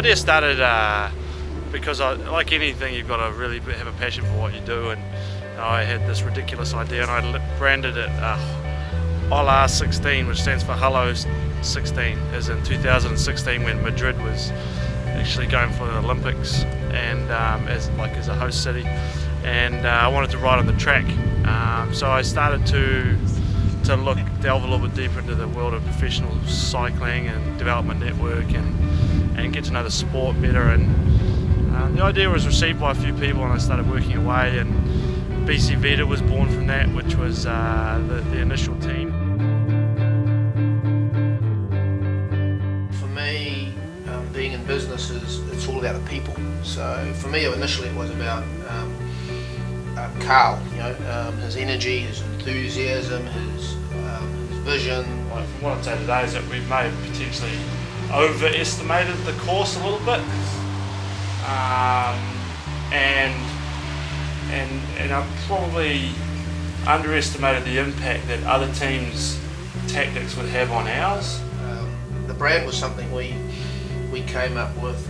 idea started because like anything, you've got to really have a passion for what you do, and I had this ridiculous idea, and I branded it Hola 16, which stands for Hello 16, as in 2016 when Madrid was actually going for the Olympics, and as a host city, and I wanted to ride on the track. So I started to delve a little bit deeper into the world of professional cycling and develop my network and get to know the sport better. And the idea was received by a few people, and I started working away, and BC Vita was born from that, which was the initial team. For me, being in business it's all about the people. So for me, initially it was about Carl, his energy, his enthusiasm, his vision. From what I'd say today is that we may have potentially overestimated the course a little bit, and I probably underestimated the impact that other teams' tactics would have on ours. The brand was something we came up with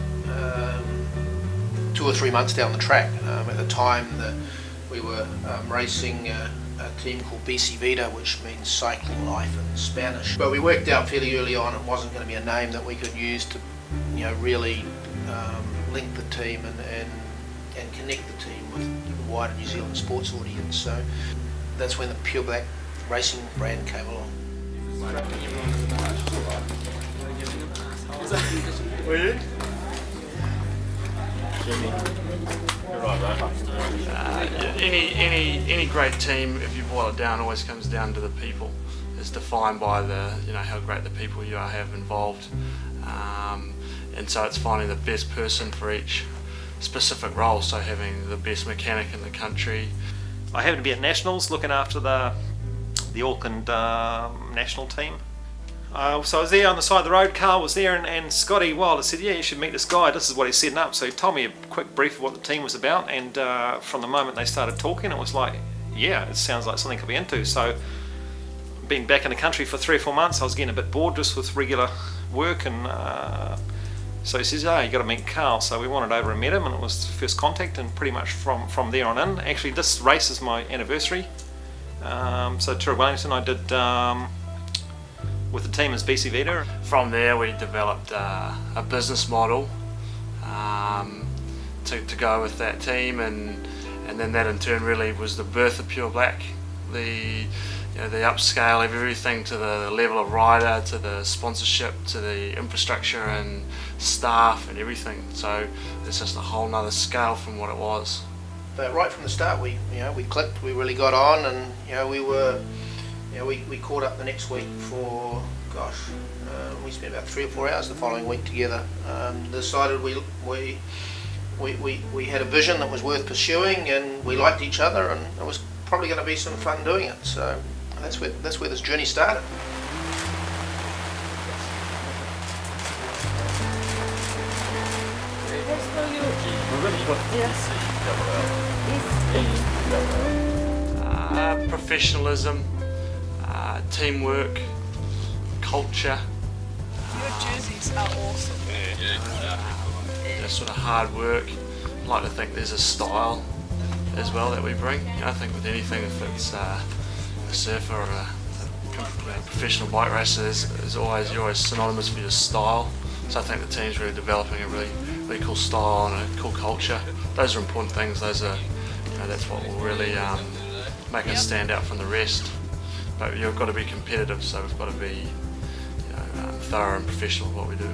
2 or 3 months down the track. At the time that we were racing a team called BC Vita, which means cycling life in Spanish. But we worked out fairly early on it wasn't going to be a name that we could use to really link the team and connect the team with the wider New Zealand sports audience. So that's when the Pure Black Racing brand came along. Were you? Any great team, if you boil it down, always comes down to the people. It's defined by how great the people you have involved, and so it's finding the best person for each specific role. So having the best mechanic in the country. I happened to be at Nationals looking after the Auckland national team. So I was there on the side of the road, Carl was there, and Scotty Wilder said, yeah, you should meet this guy, this is what he's setting up. So he told me a quick brief of what the team was about, and from the moment they started talking, it was like, yeah, it sounds like something I could be into. So being back in the country for 3 or 4 months, I was getting a bit bored just with regular work, and so he says, oh, you got to meet Carl. So we wandered over and met him, and it was first contact, and pretty much from there on in. Actually, this race is my anniversary. So Tour of Wellington I did with the team as BC Vita. From there we developed a business model to go with that team, and then that in turn really was the birth of Pure Black. The upscale of everything, to the level of rider, to the sponsorship, to the infrastructure and staff and everything. So it's just a whole nother scale from what it was. But right from the start, we clicked. We really got on, and we caught up the next week for we spent about 3 or 4 hours the following week together. Decided we had a vision that was worth pursuing, and we liked each other, and it was probably going to be some fun doing it. So that's where this journey started. Professionalism, teamwork, culture. Your jerseys are awesome. Just sort of hard work. I like to think there's a style as well that we bring. I think with anything, if it's a surfer or a professional bike racer, you're always synonymous with your style. So I think the team's really developing a really cool style and a cool culture. Those are important things. Those are, that's what will really make us stand out from the rest. But you've got to be competitive, so we've got to be thorough and professional with what we do.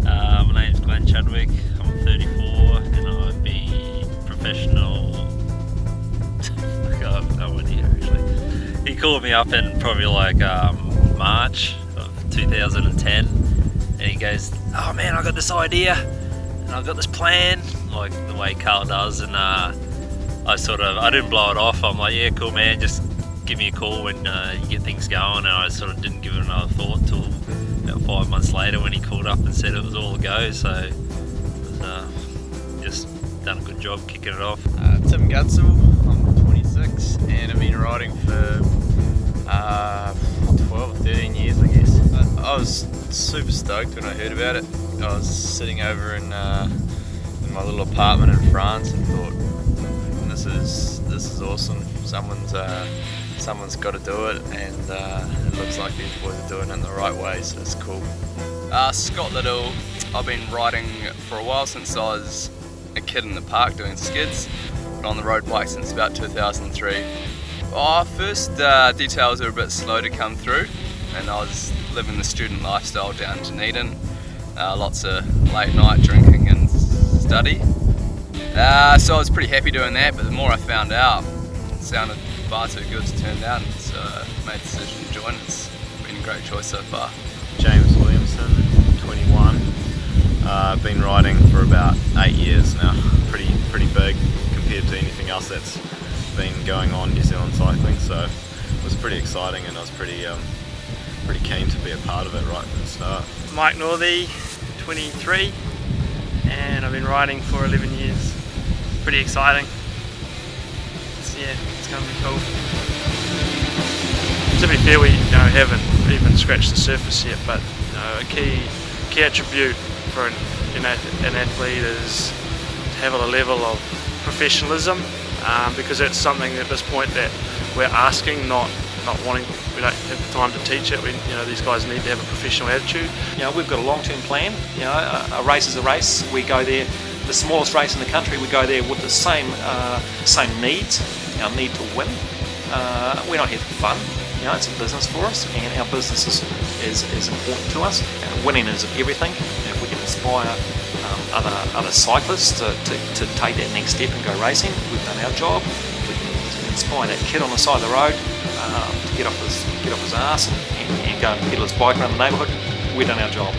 My name's Glenn Chadwick, I'm 34 and I've been professional. I have no idea actually. He called me up in probably like March of 2010 and he goes, oh man, I got this idea and I've got this plan, like the way Carl does, and I didn't blow it off. I'm like, yeah, cool man, just give me a call when you get things going, and I sort of didn't give it another thought till about 5 months later when he called up and said it was all a go. So it was just done a good job kicking it off. Tim Gutzel, I'm 26 and I've been riding for 12 or 13 years I guess. I was super stoked when I heard about it. I was sitting over in my little apartment in France and thought, this is awesome. Someone's got to do it, and it looks like these boys are doing it in the right way, so it's cool. Scott Little, I've been riding for a while, since I was a kid in the park doing skids, but on the road bike since about 2003. First details were a bit slow to come through, and I was living the student lifestyle down in Dunedin. Lots of late night drinking and study. So I was pretty happy doing that, but the more I found out, it sounded far too good to turn down, so I made the decision to join. It's been a great choice so far. James Williamson, 21. Been riding for about 8 years now. Pretty big compared to anything else that's been going on in New Zealand cycling, so it was pretty exciting, and I was pretty keen to be a part of it right from the start. Mike Northey, 23, and I've been riding for 11 years. Pretty exciting. It's going to be cool. To be fair, we haven't even scratched the surface yet, but a key attribute for an athlete is to have a level of professionalism, because that's something at this point that we're asking, not wanting. We don't have the time to teach it. These guys need to have a professional attitude. We've got a long-term plan. A race is a race. We go there, the smallest race in the country, we go there with the same needs, our need to win. We're not here for fun. It's a business for us, and our business is important to us. Winning is everything. If we can inspire other cyclists to take that next step and go racing, we've done our job. We can inspire that kid on the side of the road to get off his ass and go and pedal his bike around the neighbourhood. We've done our job.